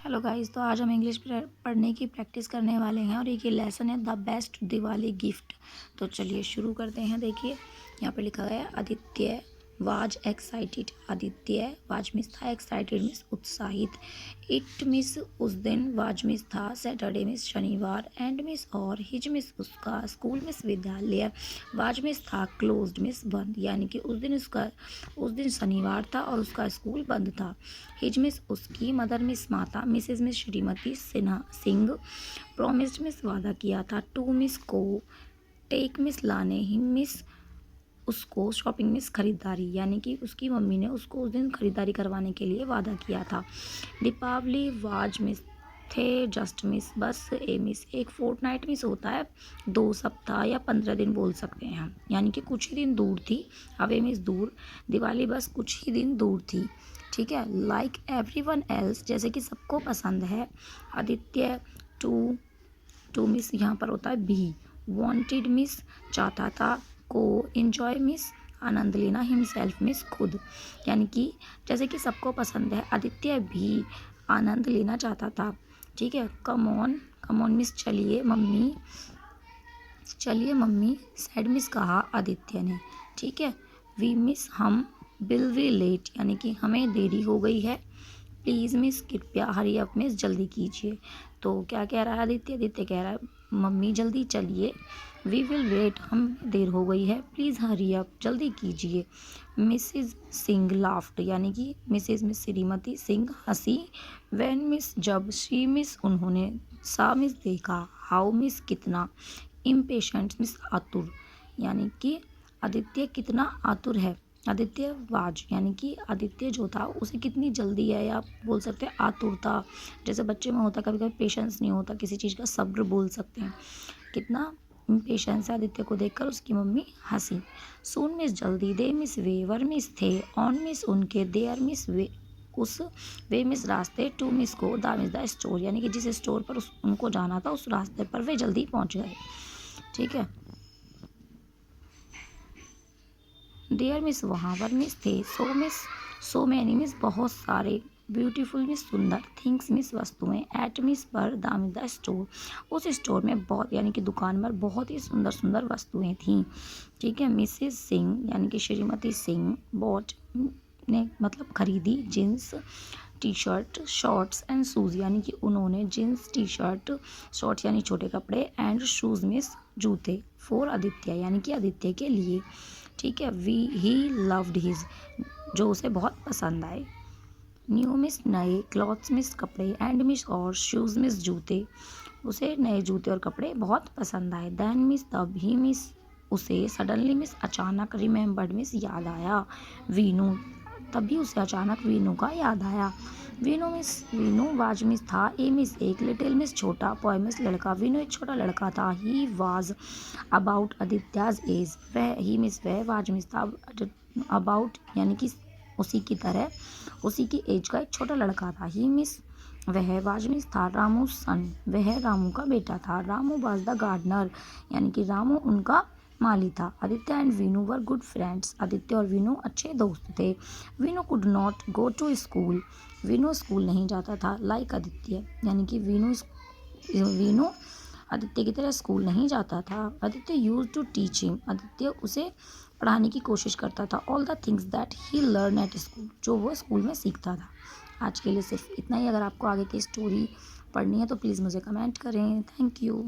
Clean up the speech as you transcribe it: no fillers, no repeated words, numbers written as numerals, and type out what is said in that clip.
Hello guys, तो आज हम इंग्लिश पढ़ने की प्रैक्टिस करने वाले हैं और एक ये लेसन है द बेस्ट दिवाली गिफ्ट। तो चलिए शुरू करते हैं। देखिए यहाँ पे लिखा गया है Aditya was excited. Aditya was miss था, एक्साइटेड मिस उत्साहित, इट मिस उस दिन, वाज मिस था, सैटरडे मिस शनिवार, एंड मिस और, हिज मिस उसका, स्कूल मिस विद्यालय, वाज मिस था, क्लोज्ड मिस बंद, यानी कि उस दिन शनिवार था और उसका स्कूल बंद था। हिज मिस उसकी, मदर मिस माता, मिसेज मिस श्रीमती सिन्हा सिंह, प्रोमिस्ड मिस वादा किया था, टू मिस को, टेक मिस लाने, हिम मिस उसको, शॉपिंग मिस खरीदारी, यानी कि उसकी मम्मी ने उसको उस दिन खरीदारी करवाने के लिए वादा किया था। दीपावली वाज मिस थे, जस्ट मिस, बस, ए मिस, एक फोर्टनाइट मिस होता है 2 सप्ताह या 15 दिन बोल सकते हैं हम, यानी कि कुछ ही दिन दूर थी। अवे मिस दूर, दिवाली बस कुछ ही दिन दूर थी। ठीक है। लाइक एवरीवन एल्स, जैसे कि सबको पसंद है। आदित्य टू मिस यहाँ पर होता है भी। वांटेड मिस चाहता था, को, एंजॉय मिस आनंद लेना, हिमसेल्फ मिस खुद, यानी कि जैसे कि सबको पसंद है, आदित्य भी आनंद लेना चाहता था। ठीक है। कम ऑन मिस चलिए मम्मी, सैड मिस कहा आदित्य ने। ठीक है। वी मिस हम, विल वी लेट, यानी कि हमें देरी हो गई है। प्लीज़ मिस कृपया, हरी अप मिस जल्दी कीजिए। तो क्या कह रहा है आदित्य कह रहा है मम्मी जल्दी चलिए। वी विल वेट, हम देर हो गई है। प्लीज़ हरी अप, जल्दी कीजिए। मिसिज सिंह लाफ्ट, यानी कि मिस श्रीमती सिंह हंसी। व्हेन मिस जब, शी मिस उन्होंने, सा मिस देखा, हाउ मिस कितना, इम्पेशेंट मिस आतुर, यानी कि आदित्य कितना आतुर है। आदित्य वाज, यानी कि आदित्य जो था उसे कितनी जल्दी है, या बोल सकते हैं आतुरता, जैसे बच्चे में होता, कभी कभी पेशेंस नहीं होता किसी चीज़ का, सब्र बोल सकते हैं। कितना इम्पेशेंस है आदित्य को देखकर उसकी मम्मी हंसी। सून मिस जल्दी, they miss way, were miss थे, ऑन मिस उनके, देयर मिस वे उस, वे मिस रास्ते, टू मिस को, द मिस द स्टोर, यानी कि जिस स्टोर पर उनको जाना था उस रास्ते पर वे जल्दी पहुंच गए। ठीक है। देयर मिस वहाँ, वर मिस थे, सो मैनी मिस बहुत सारे, ब्यूटीफुल मिस सुंदर, थिंग्स मिस वस्तुएं, एट मिस पर, द मिस द स्टोर उस स्टोर में बहुत, यानी कि दुकान पर बहुत ही सुंदर सुंदर वस्तुएं थीं। ठीक है। मिसेस सिंह, यानी कि श्रीमती सिंह, बॉट ने मतलब खरीदी, jeans T shirt, shorts and shoes, यानी कि उन्होंने जींस टी शर्ट, शॉर्ट्स यानी छोटे कपड़े, एंड शूज़ मिस जूते, फॉर आदित्य, यानी कि आदित्य के लिए। ठीक है। ही लव्ड हिज, जो उसे बहुत पसंद आए। न्यू मिस नए, क्लॉथ्स मिस कपड़े, एंड मिस और, शूज़ मिस जूते, उसे नए जूते और कपड़े बहुत पसंद आए। देन मिस तब, ही मिस उसे, सडनली मिस अचानक, रिमेंबर्ड मिस याद आया, वीनू, तभी उसे अचानक वीनू का याद आया। वीनू वाज मिस था, ए मिस एक, लिटिल मिस छोटा, बॉय मिस लड़का, वीनू एक छोटा लड़का था। ही वाज अबाउट आदित्याज एज, वह, ही मिस वह, वाज मिस था, अबाउट यानी कि उसी की तरह, उसी की एज का एक छोटा लड़का था। ही मिस वह, वाज मिस था, रामू सन, वह रामू का बेटा था। रामू वाज द गार्डनर, यानी कि रामू उनका माली था। Aditya and Veenu were good friends, Aditya और वीनू अच्छे दोस्त थे। Veenu could not go to school, Veenu school नहीं जाता था, लाइक आदित्य, यानी कि वीनू आदित्य की तरह स्कूल नहीं जाता था। Aditya use to teach him, Aditya उसे पढ़ाने की कोशिश करता था, all the things that he learn at school, जो वो स्कूल में सीखता था। आज के लिए सिर्फ इतना ही। अगर आपको आगे की स्टोरी पढ़नी है तो प्लीज़ मुझे कमेंट करें। Thank you.